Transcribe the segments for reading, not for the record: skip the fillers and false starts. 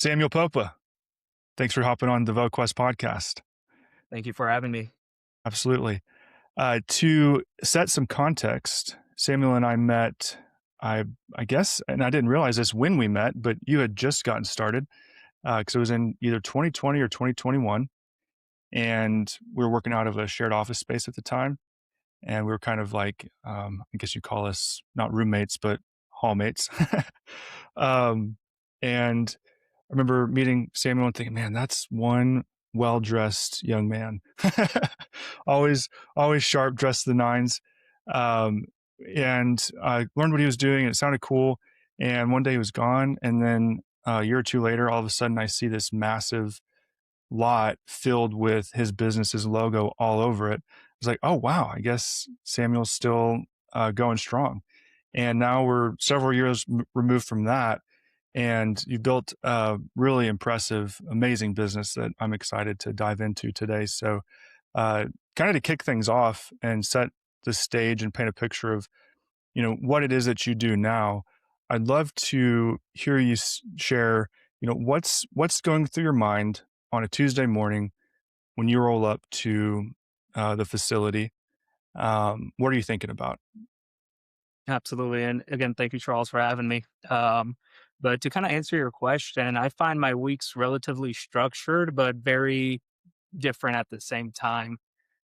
Samuel Popa, thanks for hopping on the VoQuest podcast. Thank you for having me. Absolutely. To set some context, Samuel and I met, I, I guess, and I didn't realize this when we met, but you had just gotten started because it was in either 2020 or 2021. And we were working out of a shared office space at the time. And we were kind of like, I guess you call us not roommates, but hallmates. um, and I remember meeting Samuel and thinking, man, that's one well-dressed young man. always, always sharp, dressed to the nines. Um, and I learned what he was doing. And it sounded cool. And one day he was gone. And then a year or two later, all of a sudden I see this massive lot filled with his business's logo all over it. I was like, oh, wow, I guess Samuel's still going strong. And now we're several years removed from that. And you built a really impressive, amazing business that I'm excited to dive into today. So, kind of to kick things off and set the stage and paint a picture of, what it is that you do now. I'd love to hear you share, what's going through your mind on a Tuesday morning when you roll up to the facility. What are you thinking about? Absolutely. And again, thank you, Charles, for having me. But to kind of answer your question, I find my weeks relatively structured, but very different at the same time.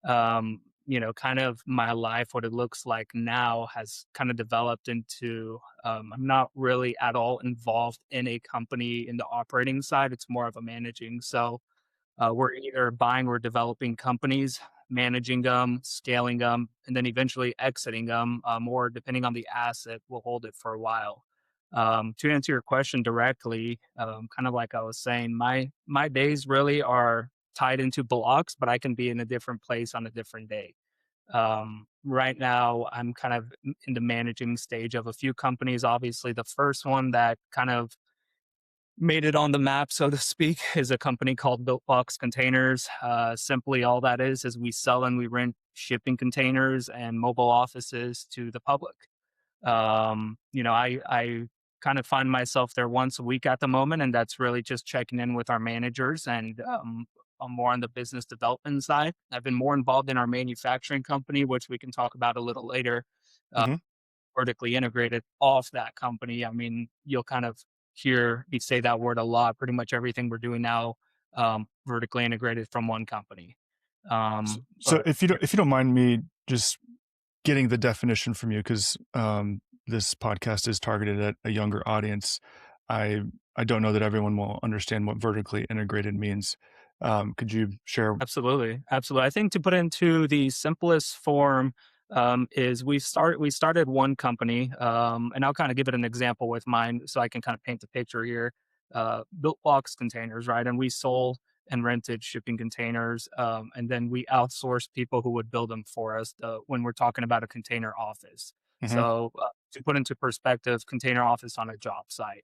Kind of my life, what it looks like now has kind of developed into I'm not really at all involved in a company in the operating side. It's more of a managing. So we're either buying or developing companies, managing them, scaling them, and then eventually exiting them, or depending on the asset, we'll hold it for a while. To answer your question directly, kind of like I was saying, my days really are tied into blocks, but I can be in a different place on a different day. Right now, I'm kind of in the managing stage of a few companies. Obviously, the first one that kind of made it on the map, so to speak, is a company called Built Box Containers. Simply, all that is we sell and we rent shipping containers and mobile offices to the public. I kind of find myself there once a week at the moment, and that's really just checking in with our managers and I'm more on the business development side. I've been more involved in our manufacturing company, which we can talk about a little later. Uh, Hmm. Vertically integrated off that company. I mean, you'll kind of hear me say that word a lot. Pretty much everything we're doing now, vertically integrated from one company. So But if you don't mind me just getting the definition from you, because this podcast is targeted at a younger audience. I I don't know that everyone will understand what vertically integrated means. Could you share? Absolutely, absolutely. I think to put it into the simplest form is we started one company, and I'll kind of give it an example with mine, so I can kind of paint the picture here. Built box containers, right? And we sold and rented shipping containers, and then we outsourced people who would build them for us. When we're talking about a container office, Hmm. so to put into perspective, container office on a job site.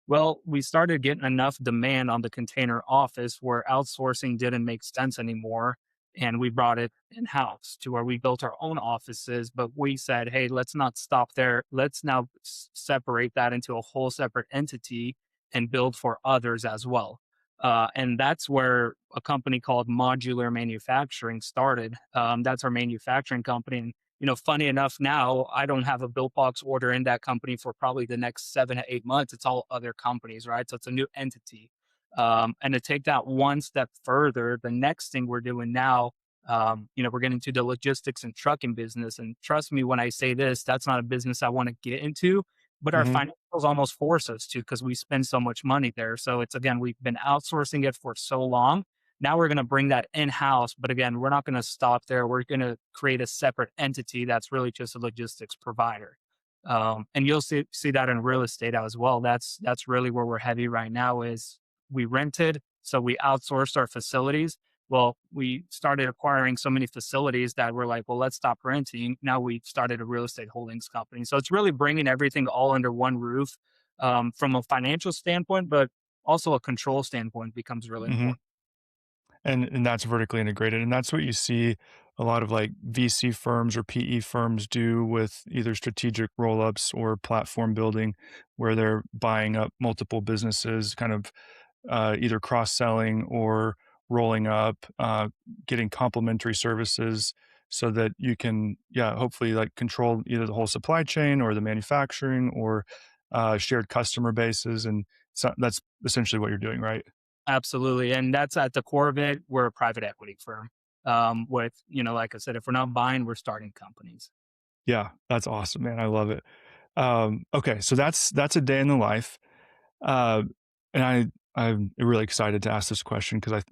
Well, we started getting enough demand on the container office where outsourcing didn't make sense anymore. And we brought it in house to where we built our own offices. But we said, hey, let's not stop there. Let's now separate that into a whole separate entity and build for others as well. And that's where a company called Modular Manufacturing started. That's our manufacturing company. And funny enough, now I don't have a built box order in that company for probably the next 7 to 8 months. It's all other companies, right? So it's a new entity. And to take that one step further, the next thing we're doing now, we're getting into the logistics and trucking business. And trust me when I say this, that's not a business I want to get into, but our Hmm. financials almost force us to because we spend so much money there. So it's again, we've been outsourcing it for so long. Now we're going to bring that in house. But again, we're not going to stop there. We're going to create a separate entity that's really just a logistics provider. And you'll see that in real estate as well. That's really where we're heavy right now is we rented, so we outsourced our facilities. Well, we started acquiring so many facilities that we're like, well, let's stop renting. Now we started a real estate holdings company. So it's really bringing everything all under one roof from a financial standpoint, but also a control standpoint becomes really Hmm. important. And that's vertically integrated, and that's what you see a lot of like VC firms or PE firms do with either strategic roll-ups or platform building, where they're buying up multiple businesses, kind of either cross selling or rolling up, getting complementary services so that you can, yeah, hopefully like control either the whole supply chain or the manufacturing or shared customer bases. And so that's essentially what you're doing, right? Absolutely, and that's at the core of it. We're a private equity firm. With like I said, if we're not buying, we're starting companies. Yeah, that's awesome, man. I love it. Okay, so that's a day in the life. Uh, and I'm really excited to ask this question because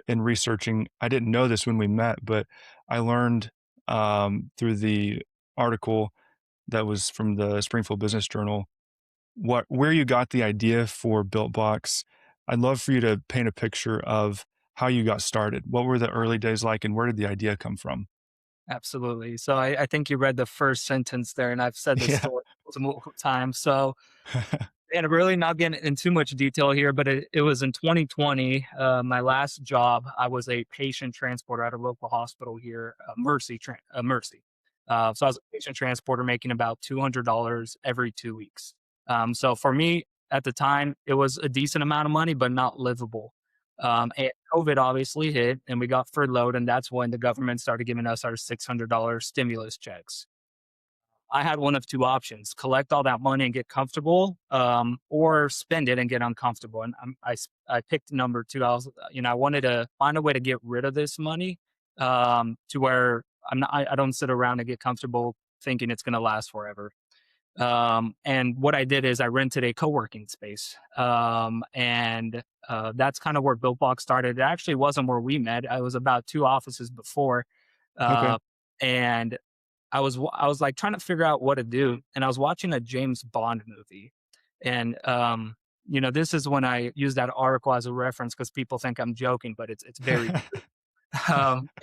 in researching, I didn't know this when we met, but I learned through the article that was from the Springfield Business Journal where you got the idea for BuiltBox. I'd love for you to paint a picture of how you got started. What were the early days like, and where did the idea come from? Absolutely. So I think you read the first sentence there, and I've said this Yeah. story multiple times. So, and really not getting in too much detail here, but it was in 2020. My last job, I was a patient transporter at a local hospital here, Mercy. So I was a patient transporter making about $200 every 2 weeks. So for me at the time, it was a decent amount of money, but not livable. And COVID obviously hit, and we got furloughed, and that's when the government started giving us our $600 stimulus checks. I had one of two options: collect all that money and get comfortable, or spend it and get uncomfortable. And I picked number two. I wanted to find a way to get rid of this money, to where I don't sit around and get comfortable thinking it's going to last forever. And what I did is I rented a co-working space. And that's kind of where BuiltBox started. It actually wasn't where we met. I was about two offices before. Okay. Uh, and I was like trying to figure out what to do, and I was watching a James Bond movie, and this is when I use that article as a reference because people think I'm joking, but it's very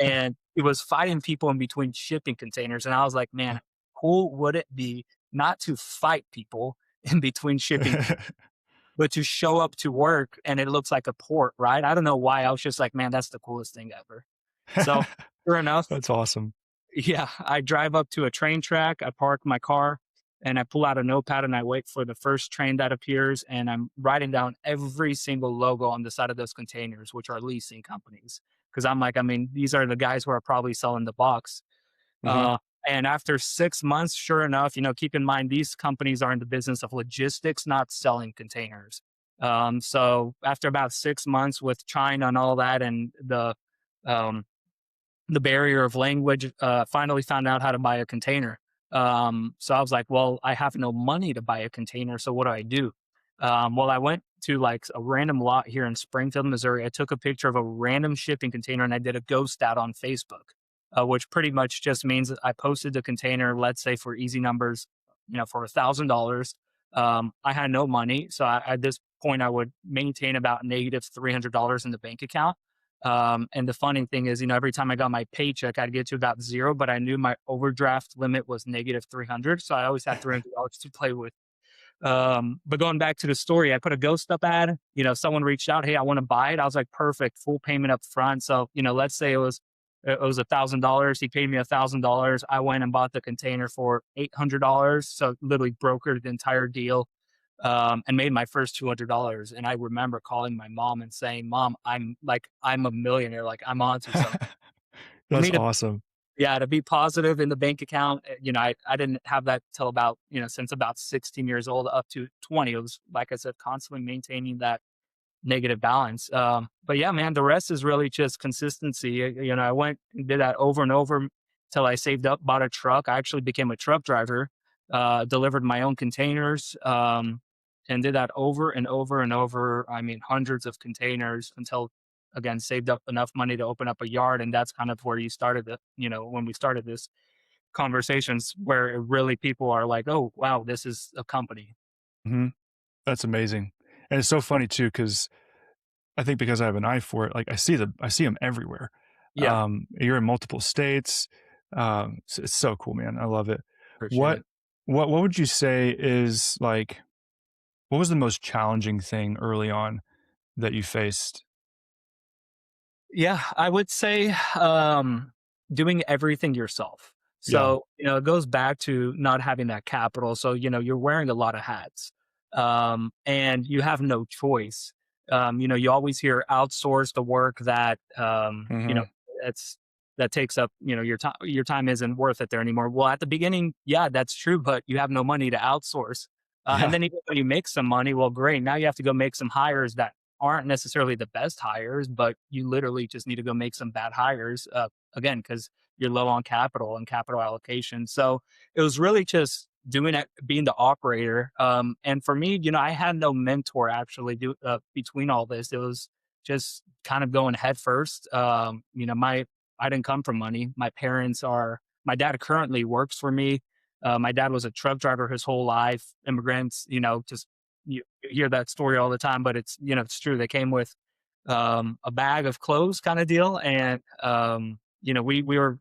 and it was fighting people in between shipping containers, and I was like, man, cool would it be not to fight people in between shipping, but to show up to work and it looks like a port, right? I don't know why. I was just like, man, that's the coolest thing ever. So sure enough, That's awesome. yeah, I drive up to a train track, I park my car, and I pull out a notepad and I wait for the first train that appears, and I'm writing down every single logo on the side of those containers, which are leasing companies. Because I'm like, I mean, these are the guys who are probably selling the box. Hmm. Uh, and after 6 months, sure enough, keep in mind these companies are in the business of logistics, not selling containers. So after about 6 months with China and all that, and um, the barrier of language, finally found out how to buy a container. So I was like, well, I have no money to buy a container. So what do I do? Well, I went to like a random lot here in Springfield, Missouri. I took a picture of a random shipping container and I did a ghost ad on Facebook, which pretty much just means that I posted the container, let's say for easy numbers, for $1,000. I had no money. So at this point, I would maintain about negative $300 in the bank account. And the funny thing is, every time I got my paycheck, I'd get to about zero, but I knew my overdraft limit was negative 300. So I always had $300 to play with. But going back to the story, I put a ghost up ad, someone reached out, hey, I want to buy it. I was like, perfect, full payment up front. So, let's say it was $1,000. He paid me $1,000. I went and bought the container for $800. So literally brokered the entire deal, and made my first $200. And I remember calling my mom and saying, "Mom, I'm a millionaire. Like I'm onto something." For That's me to awesome. Yeah, to be positive in the bank account. I didn't have that till about since about 16 years old up to 20. It was like I said, constantly maintaining that negative balance. But yeah, man, the rest is really just consistency. I went and did that over and over till I saved up, bought a truck. I actually became a truck driver, delivered my own containers, and did that over and over and over. I mean, hundreds of containers until again saved up enough money to open up a yard. And that's kind of where you started when we started this conversations where it really people are like, oh, wow, this is a company. Hmm. That's amazing, and it's so funny too because I think because I have an eye for it, like I see them everywhere. Yeah, You're in multiple states. It's so cool, man. I love it. appreciate What it. what would you say is like what was the most challenging thing early on that you faced? Yeah, I would say, doing everything yourself. Yeah. So, it goes back to not having that capital. So, you're wearing a lot of hats, and you have no choice. You always hear outsource the work that, Mhm. that's that takes up, your time isn't worth it there anymore. Well, at the beginning, yeah, that's true, but you have no money to outsource. And Yeah. then even when you make some money, well, great. Now you have to go make some hires that aren't necessarily the best hires, but you literally just need to go make some bad hires, again, because you're low on capital and capital allocation. So it was really just doing it, being the operator. And for me, I had no mentor actually between all this. It was just kind of going head first. I didn't come from money. My dad currently works for me. My dad was a truck driver his whole life. Immigrants, just you hear that story all the time, but it's true. They came with a bag of clothes kind of deal. And, we were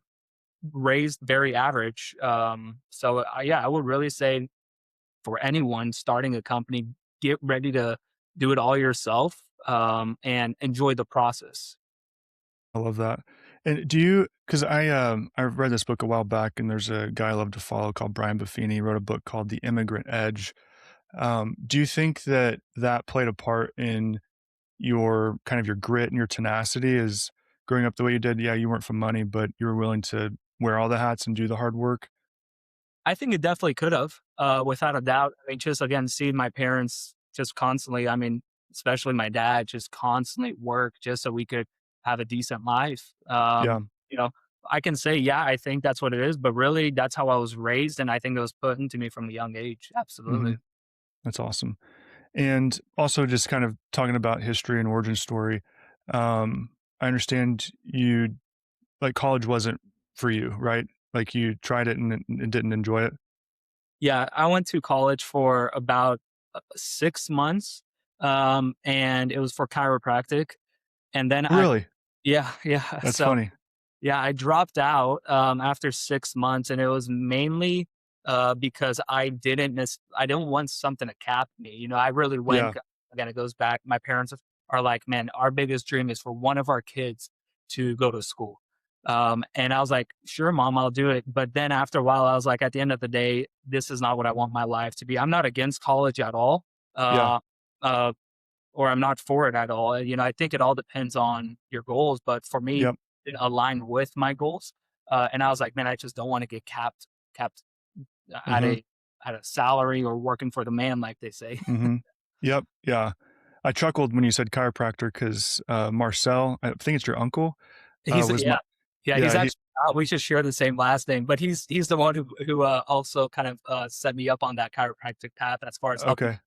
raised very average. Yeah, I would really say for anyone starting a company, get ready to do it all yourself, and enjoy the process. I love that. And because I read this book a while back, and there's a guy I love to follow called Brian Buffini. He wrote a book called The Immigrant Edge. Do you think that that played a part in your kind of your grit and your tenacity is growing up the way you did? Yeah, you weren't from money, but you were willing to wear all the hats and do the hard work? I think it definitely could have, without a doubt. I mean, just again, seeing my parents just constantly, I mean, especially my dad, just constantly work just so we could have a decent life. Yeah. You know, I can say, yeah, I think that's what it is, but really that's how I was raised. And I think it was put into me from a young age. Absolutely. Mhm. That's awesome. And also just kind of talking about history and origin story, I understand you like, college wasn't for you, right? Like, you tried it and didn't enjoy it? Yeah, I went to college for about 6 months, and it was for chiropractic. And then Really? yeah, yeah. That's So funny. yeah, I dropped out, after 6 months, and it was mainly, because I didn't want something to cap me, I really went Yeah, again, it goes back, my parents are like, "Man, our biggest dream is for one of our kids to go to school." And I was like, "Sure, mom, I'll do it." But then after a while, I was like, at the end of the day, this is not what I want my life to be. I'm not against college at all, yeah, uh, uh, or I'm not for it at all. I think it all depends on your goals, but for me, yep, it aligned with my goals. And I was like, man, I just don't want to get capped at mhm, a salary or working for the man, like they say. mhm, yep, yeah. I chuckled when you said chiropractor 'cause, Marcel, I think it's your uncle, He's was yeah, my yeah. He's yeah, he actually we just share the same last name, but he's the one who also kind of set me up on that chiropractic path as far as helping okay,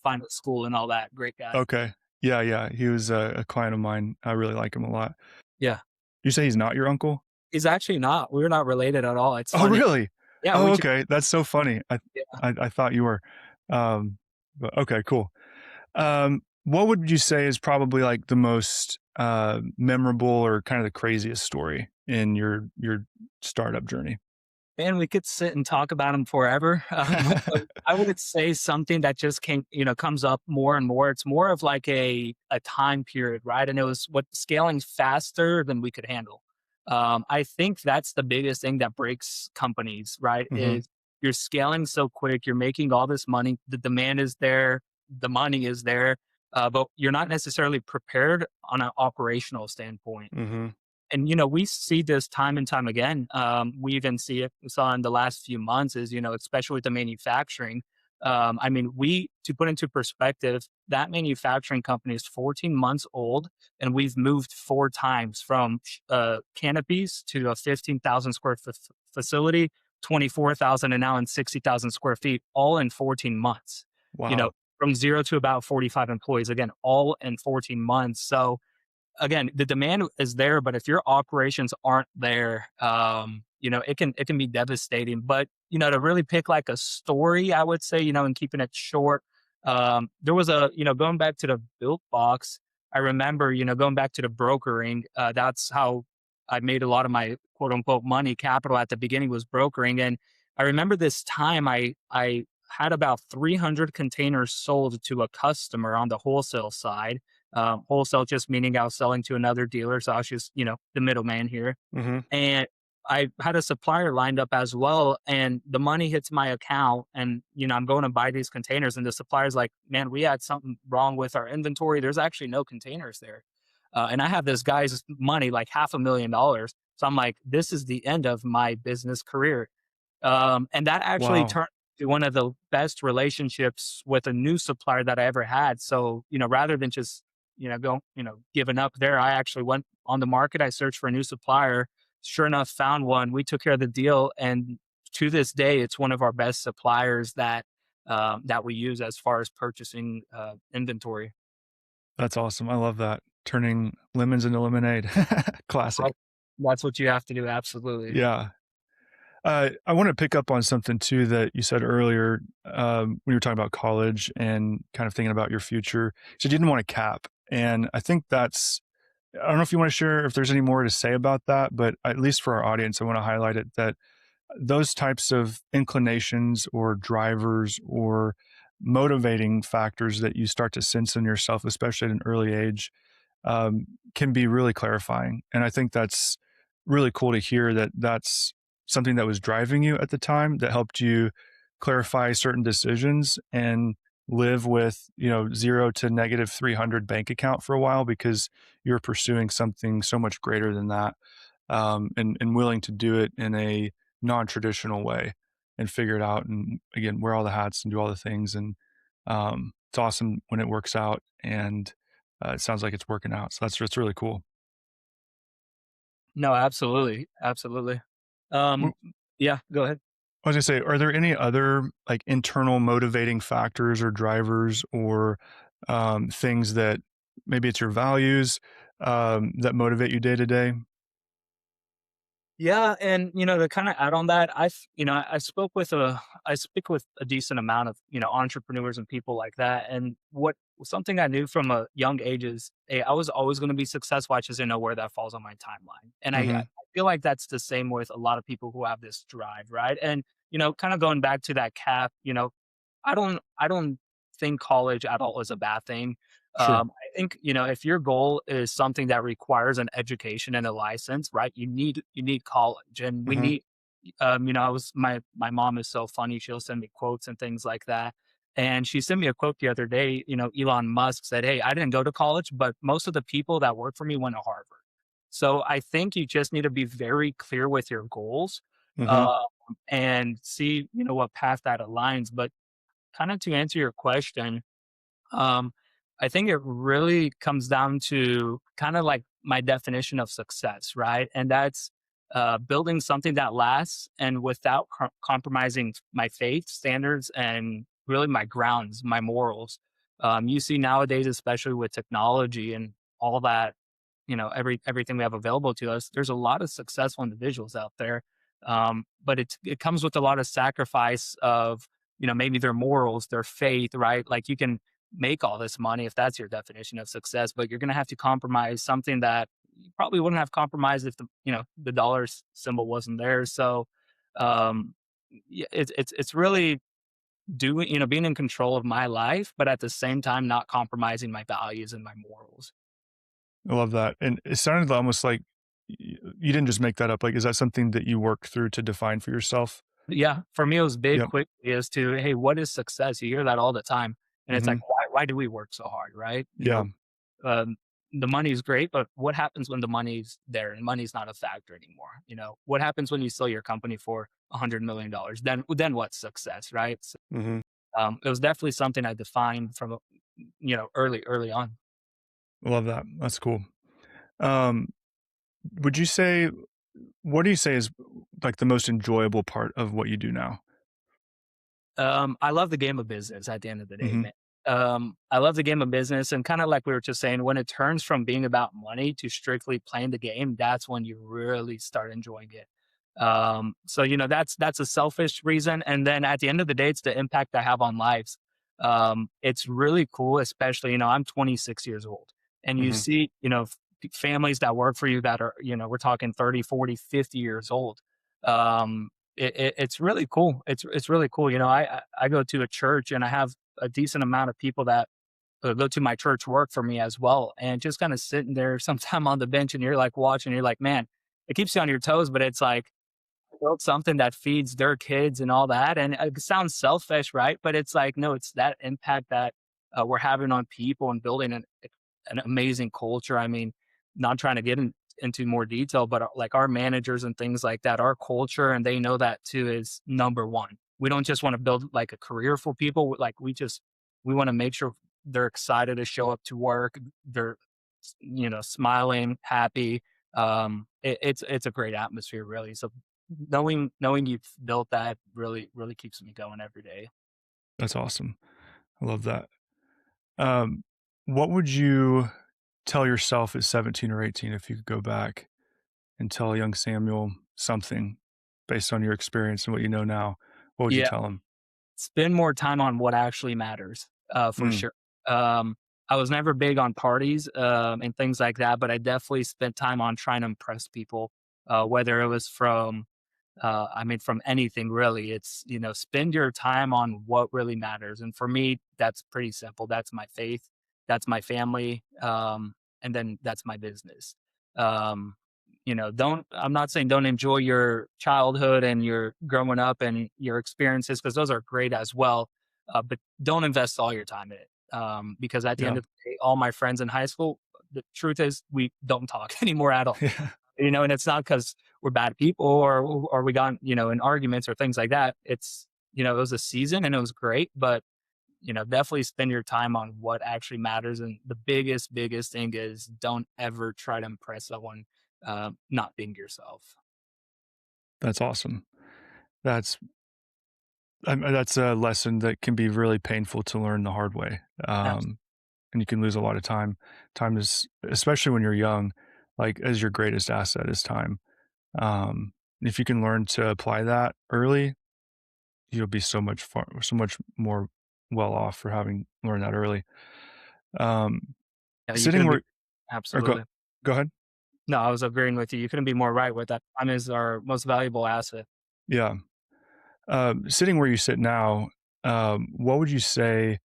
find a school and all that. Great guy. okay. Yeah, yeah, he was a client of mine. I really like him a lot. Yeah, You say he's not your uncle? he's actually not. We're not related at all. It's Oh, funny. really? Yeah, Oh, we just okay, that's so funny. yeah. I thought you were, but okay, cool. What would you say is probably, like, the most, memorable or kind of the craziest story in your startup journey? Man, we could sit and talk about them forever. But I would say something that just comes up more and more. It's more of like a time period, right? And it was what scaling faster than we could handle. I think that's the biggest thing that breaks companies, right? Mhm, Is you're scaling so quick, you're making all this money, the demand is there, the money is there, but you're not necessarily prepared on an operational standpoint. mhm, And we see this time and time again. We even we saw in the last few months is, especially with the manufacturing. I mean, we to put into perspective, that manufacturing company is 14 months old, and we've moved 4 times from canopies to a 15,000 square foot facility, 24,000, and now in 60,000 square feet, all in 14 months. You know, wow, from zero to about 45 employees, again, all in 14 months. So again, the demand is there, but if your operations aren't there, it can be devastating. But to really pick like a story, I would say, and keeping it short, there was going back to the built box. I remember, going back to the brokering. That's how I made a lot of my quote unquote money capital at the beginning was brokering, and I remember this time I had about 300 containers sold to a customer on the wholesale side. Wholesale just meaning I was selling to another dealer. So I was just, the middleman here. mhm, And I had a supplier lined up as well, and the money hits my account, and I'm going to buy these containers, and the supplier's like, "Man, we had something wrong with our inventory. There's actually no containers there." And I have this guy's money, like $500,000. So I'm like, "This is the end of my business career." And that actually Wow. turned to one of the best relationships with a new supplier that I ever had. So, rather than just, giving up there, I actually went on the market. I searched for a new supplier. Sure enough, found one. We took care of the deal. And to this day, it's one of our best suppliers that we use as far as purchasing inventory. That's awesome. I love that. Turning lemons into lemonade. Classic. Right. That's what you have to do. Absolutely. Yeah. I want to pick up on something too that you said earlier when you were talking about college and kind of thinking about your future. So you didn't want to cap. And I think I don't know if you want to share if there's any more to say about that, but at least for our audience, I want to highlight it that those types of inclinations or drivers or motivating factors that you start to sense in yourself, especially at an early age, um, can be really clarifying. And I think that's really cool to hear that that's something that was driving you at the time that helped you clarify certain decisions and live with, 0 to negative 300 bank account for a while because you're pursuing something so much greater than that, and willing to do it in a non-traditional way and figure it out and again wear all the hats and do all the things and it's awesome when it works out and it sounds like it's working out. So that's really cool. No, absolutely. Absolutely. W Um, yeah, go ahead. I was gonna say, are there any other, like, internal motivating factors or drivers or, things that maybe it's your values, that motivate you day to day? Yeah, and to kind of add on that, I speak with a decent amount of entrepreneurs and people like that. And what something I knew from a young age is, hey, I was always going to be successful. I just didn't know where that falls on my timeline. And I Mhm. feel like that's the same with a lot of people who have this drive, right? And kind of going back to that cap, I don't think college at all is a bad thing. Sure. I think, if your goal is something that requires an education and a license, right? You need college, and we Mhm. need. I was my mom is so funny. She'll send me quotes and things like that. And she sent me a quote the other day. Elon Musk said, "Hey, I didn't go to college, but most of the people that work for me went to Harvard." So I think you just need to be very clear with your goals, Mhm. uh, and see what path that aligns. But kind of to answer your question, um, I think it really comes down to kind of like my definition of success, right? And that's building something that lasts and without compromising my faith standards and really my grounds, my morals. You see nowadays, especially with technology and all that, everything we have available to us, there's a lot of successful individuals out there, but it comes with a lot of sacrifice of maybe their morals, their faith, right? Like, you can make all this money if that's your definition of success, but you're going to have to compromise something that you probably wouldn't have compromised if the dollar symbol wasn't there. So um yeah, it's really doing, being in control of my life, but at the same time not compromising my values and my morals. I love that, and it sounded almost like you didn't just make that up, like, is that something that you worked through to define for yourself? Yeah, for me, it was big, Yep. quick is to, hey, what is success? You hear that all the time. And it's like, Mhm. why do we work so hard, right? Yeah. Um, the money's great, but what happens when the money's there and money's not a factor anymore? What happens when you sell your company for $100 million? Then what's success, right? So, Mhm. it was definitely something I defined from early on. I love that. That's cool. Um, would you say what do you say is, like, the most enjoyable part of what you do now? I love the game of business at the end of the day, Mhm. man. I love the game of business, and kind of like we were just saying, when it turns from being about money to strictly playing the game, that's when you really start enjoying it. So that's a selfish reason, and then at the end of the day, it's the impact I have on lives. It's really cool, especially I'm 26 years old, and you Mhm. see families that work for you that are we're talking 30, 40, 50 years old. It's really cool. It's really cool. I go to a church, and I have a decent amount of people that go to my church work for me as well, and just kind of sitting there sometime on the bench, and you're like watching, you're like, man, it keeps you on your toes, but it's like build something that feeds their kids and all that. And it sounds selfish, right? But it's like, no, it's that impact that we're having on people and building an amazing culture. I mean, not trying to get into more detail, but like our managers and things like that, our culture, and they know that too, is number one. We don't just want to build like a career for people. Like we want to make sure they're excited to show up to work. They're, smiling, happy. It's a great atmosphere, really. So knowing you've built that really keeps me going every day. That's awesome. I love that. Um, what would you tell yourself at 17 or 18 if you could go back and tell young Samuel something based on your experience and what you know now? What would you Yeah, tell him? spend more time on what actually matters, for Mm, sure. Um, I was never big on parties, and things like that, but I definitely spent time on trying to impress people, whether it was from anything really. It's, spend your time on what really matters. And for me, that's pretty simple. That's my faith, that's my family, and then that's my business. Um, I'm not saying don't enjoy your childhood and your growing up and your experiences, because those are great as well. But don't invest all your time in it. Because at the yeah. end of the day, all my friends in high school, the truth is we don't talk anymore at all. Yeah. And it's not because we're bad people or we got, in arguments or things like that. It's, it was a season and it was great, but definitely spend your time on what actually matters. And the biggest thing is don't ever try to impress someone, not being yourself. That's awesome. That's that's a lesson that can be really painful to learn the hard way. Abs- And you can lose a lot of time. Time is, especially when you're young, like as your greatest asset is time. If you can learn to apply that early, you'll be so much more well off for having learned that early. Um, Yeah, you sitting couldn't be where or absolutely. go ahead. No, I was agreeing with you. You couldn't be more right with that. Time is our most valuable asset. Yeah. Sitting where you sit now, what would you say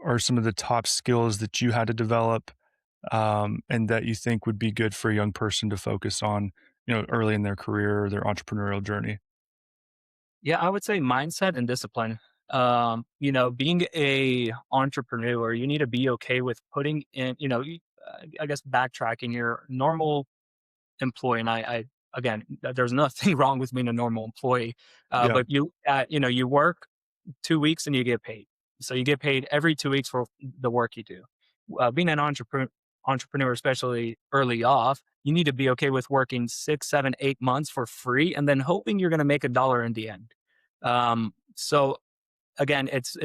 are some of the top skills that you had to develop, and that you think would be good for a young person to focus on, early in their career or their entrepreneurial journey? Yeah, I would say mindset and discipline. Being a entrepreneur, you need to be okay with putting in, I guess backtracking your normal employee. And again, there's nothing wrong with being a normal employee, Yeah, but you work 2 weeks and you get paid. So you get paid every 2 weeks for the work you do. Being an entrepreneur, especially early off, you need to be okay with working 6, 7, 8 months for free, and then hoping you're going to make a dollar in the end. So again, it's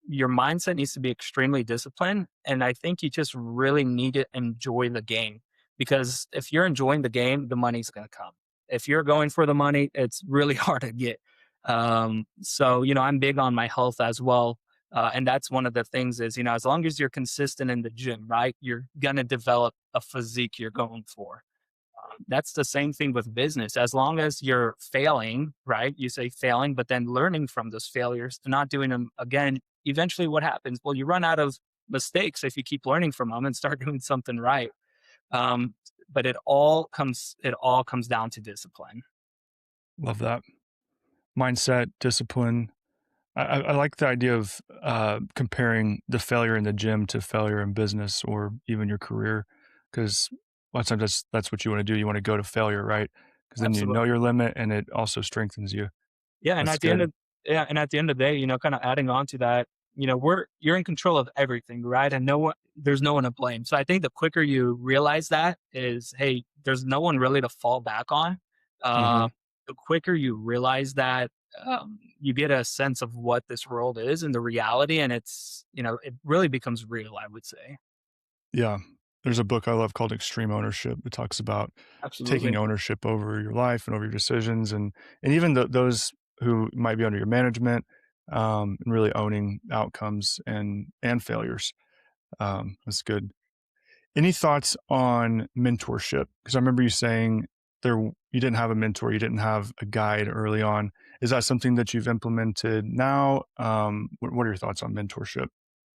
your mindset needs to be extremely disciplined, and I think you just really need to enjoy the game, because if you're enjoying the game, the money's going to come. If you're going for the money, it's really hard to get. So I'm big on my health as well, and that's one of the things is, as long as you're consistent in the gym, right, you're gonna develop a physique you're going for. That's the same thing with business. As long as you're failing, right? You say failing, but then learning from those failures and not doing them again. Eventually, what happens? Well, you run out of mistakes if you keep learning from them and start doing something right. Um, but it all comes down to discipline. love that. Mindset, discipline. I like the idea of comparing the failure in the gym to failure in business or even your career, because a lot of times that's what you want to do. You want to go to failure, right? Because then you know Absolutely. your limit, and it also strengthens you. Yeah, and That's at the end good. of yeah, and at the end of the day, kind of adding on to that, you're in control of everything, right? And there's no one to blame. So I think the quicker you realize that is, hey, there's no one really to fall back on. Hmm. Um, the quicker you realize that, you get a sense of what this world is and the reality, and it really becomes real. I would say Yeah. There's a book I love called Extreme Ownership. It talks about taking absolutely, ownership over your life and over your decisions, and even those who might be under your management, and really owning outcomes and failures. That's good. Any thoughts on mentorship? Because I remember you saying you didn't have a mentor, you didn't have a guide early on. Is that something that you've implemented now? What are your thoughts on mentorship?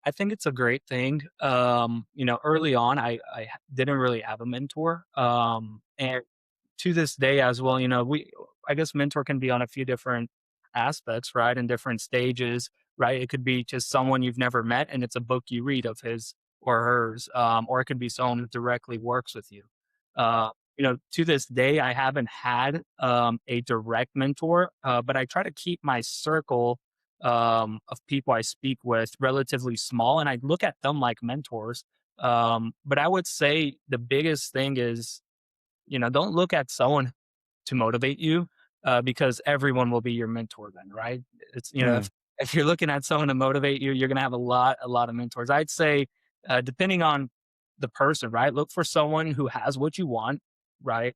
I think it's a great thing. Early on, I didn't really have a mentor, and to this day as well, I guess mentor can be on a few different aspects, right? In different stages, right? It could be just someone you've never met and it's a book you read of his or hers, or it could be someone who directly works with you. Uh, to this day, I haven't had a direct mentor, but I try to keep my circle of people I speak with relatively small, and I look at them like mentors. But I would say the biggest thing is, don't look at someone to motivate you, because everyone will be your mentor then, right? It's, Mm, if you're looking at someone to motivate you, you're going to have a lot of mentors. I'd say, depending on the person, right? Look for someone who has what you want, right?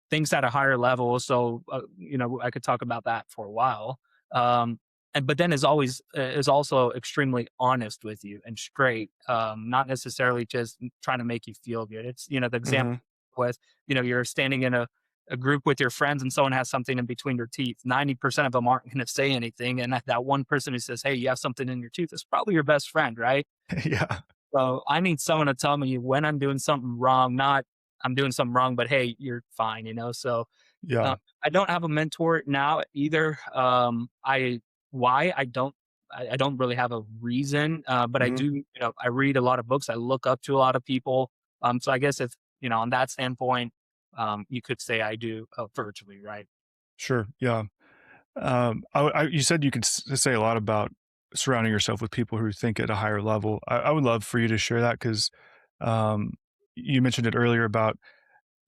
Things at a higher level. So, I could talk about that for a while. But then is also extremely honest with you and straight, not necessarily just trying to make you feel good. It's, the example mhm. with, you're standing in a group with your friends and someone has something in between their teeth. 90% of them aren't going to say anything. And that one person who says, "Hey, you have something in your tooth," is probably your best friend, right? Yeah, So I need someone to tell me when I'm doing something wrong, not I'm doing something wrong, but hey, you're fine. So uh, yeah. I don't have a mentor now either. I don't really have a reason, but I Mhm. do, I read a lot of books. I look up to a lot of people. So I guess if, on that standpoint, you could say I do virtually, right? Sure, yeah. You said you could say a lot about surrounding yourself with people who think at a higher level. I would love for you to share that because um, you mentioned it earlier about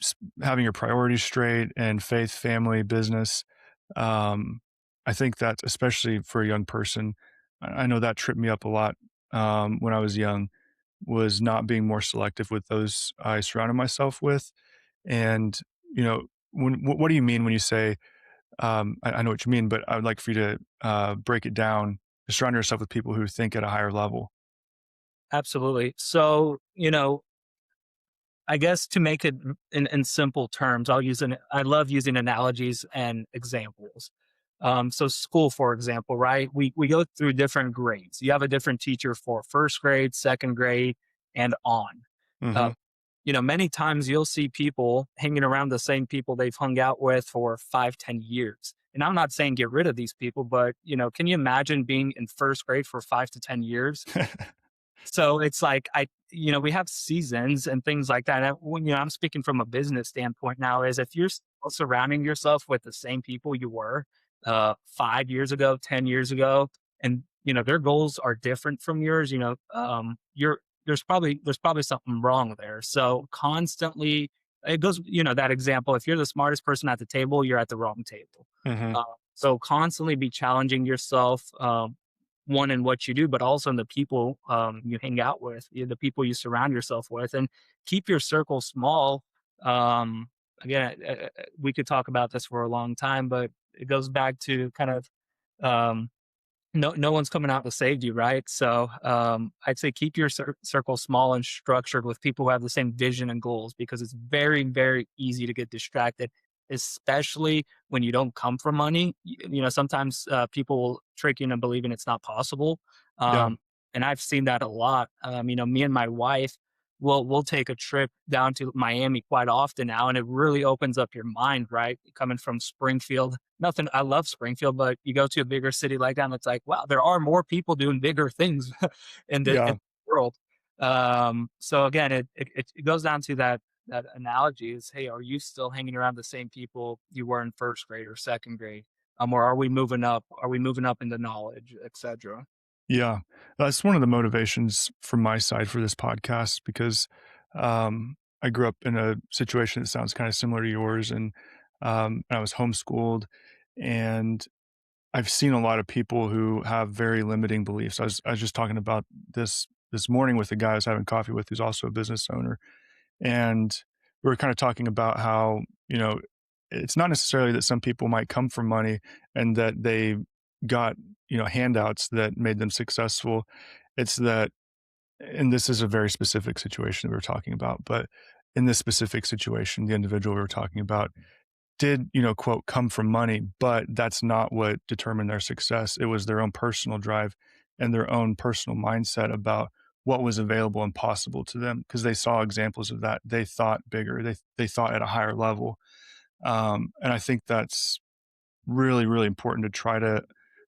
s- having your priorities straight and faith, family, business. Um, I think that especially for a young person, I know that tripped me up a lot when I was young. Was not being more selective with those I surrounded myself with, and what do you mean when you say I know what you mean, but I would like for you to break it down. To surround yourself with people who think at a higher level. Absolutely. So, I guess to make it in simple terms, I love using analogies and examples. So school, for example, right? We go through different grades. You have a different teacher for first grade, second grade, and on. Uh, Mhm. Many times you'll see people hanging around the same people they've hung out with for 5, 10 years. And I'm not saying get rid of these people, but can you imagine being in first grade for 5 to 10 years? So it's like we have seasons and things like that. And when I'm speaking from a business standpoint now, is if you're still surrounding yourself with the same people you were 5 years ago, 10 years ago, and their goals are different from yours, you're there's probably something wrong there. So constantly, it goes, that example. If you're the smartest person at the table, you're at the wrong table. Mhm. So constantly be challenging yourself. One in what you do, but also in the people you hang out with, the people you surround yourself with, and keep your circle small. Again, we could talk about this for a long time, but it goes back to kind of um, no one's coming out to save you, right? So I'd say keep your circle small and structured with people who have the same vision and goals, because it's very, very easy to get distracted, especially when you don't come from money. Sometimes people will trick you into believing it's not possible. Yeah. And I've seen that a lot. Me and my wife we'll take a trip down to Miami quite often now, and it really opens up your mind, right? Coming from Springfield, nothing. I love Springfield, but you go to a bigger city like that, and it's like, wow, there are more people doing bigger things in Yeah. the world. So again, it goes down to that analogy is, hey, are you still hanging around the same people you were in first grade or second grade? Or are we moving up? Are we moving up into knowledge, etc.? Yeah. That's one of the motivations from my side for this podcast because I grew up in a situation that sounds kind of similar to yours, and I was homeschooled, and I've seen a lot of people who have very limiting beliefs. I was just talking about this morning with a guy I was having coffee with who's also a business owner, and we were kind of talking about how, it's not necessarily that some people might come from money and that they got, handouts that made them successful. It's that, and this is a very specific situation that we were talking about, but in this specific situation, the individual we were talking about did, quote, come from money, but that's not what determined their success. It was their own personal drive and their own personal mindset about what was available and possible to them because they saw examples of that. They thought bigger. They thought at a higher level. And I think that's really, really important to try to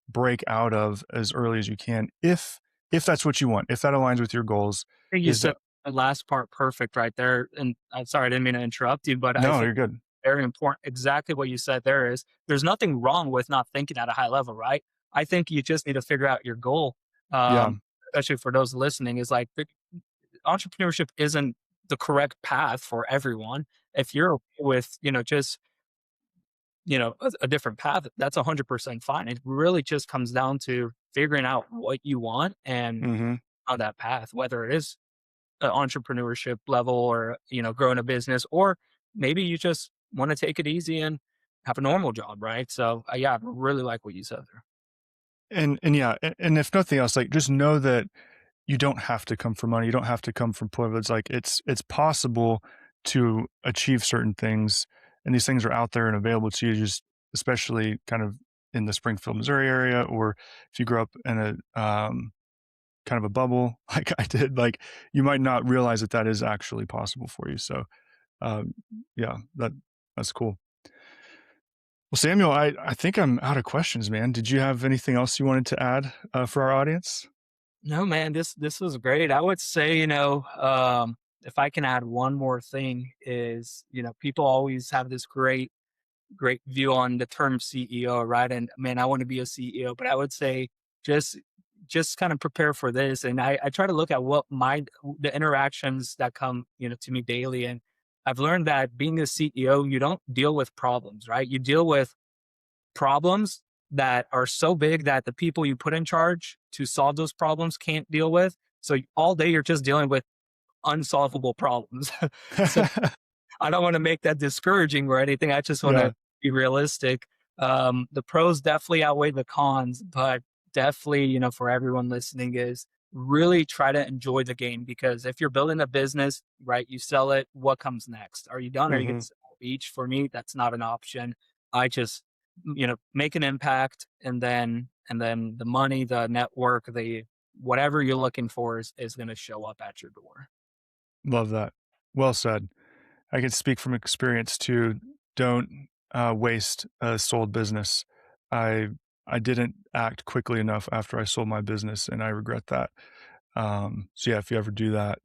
break out of as early as you can, if that's what you want, if that aligns with your goals. I think you Is said that the last part perfect right there, and I'm sorry, I didn't mean to interrupt you, but I no, think you're good. very important. Exactly what you said there is there's nothing wrong with not thinking at a high level, right? I think you just need to figure out your goal. Yeah. Especially for those listening, is like entrepreneurship isn't the correct path for everyone. If you're okay with, just, a different path, that's 100% fine. It really just comes down to figuring out what you want and Hmm. on that path, whether it is entrepreneurship level or, growing a business, or maybe you just want to take it easy and have a normal job, right? So yeah, I really like what you said there. And yeah, and if nothing else, like just know that you don't have to come from money. You don't have to come from privilege. Like it's possible to achieve certain things, and these things are out there and available to you. Just especially kind of in the Springfield, Missouri area, or if you grew up in a kind of a bubble like I did, like you might not realize that that is actually possible for you. So um, yeah, that's cool. Well, Samuel, I think I'm out of questions, man. Did you have anything else you wanted to add for our audience? No, man, this was great. I would say, if I can add one more thing is, people always have this great view on the term CEO, right? And man, I want to be a CEO, but I would say just just kind of prepare for this. And I try to look at what the interactions that come, to me daily. And I've learned that being a CEO, you don't deal with problems, right? You deal with problems that are so big that the people you put in charge to solve those problems can't deal with. So all day you're just dealing with unsolvable problems. So I don't want to make that discouraging or anything. I just want Yeah. to be realistic. The pros definitely outweigh the cons, but definitely, for everyone listening, is really try to enjoy the game, because if you're building a business, right, you sell it, what comes next? Are you done? Are you going Hmm. to sell each? For me, that's not an option. I just, make an impact, and then the money, the network, the whatever you're looking for is going to show up at your door. Love that. Well said. I can speak from experience too. Don't waste a sold business. I I didn't act quickly enough after I sold my business, and I regret that. So yeah, if you ever do that,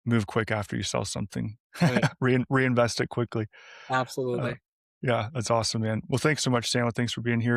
move quick after you sell something. Oh yeah, Reinvest it quickly. Uh, absolutely. yeah, that's awesome, man. Well, thanks so much, Samuel. Thanks for being here.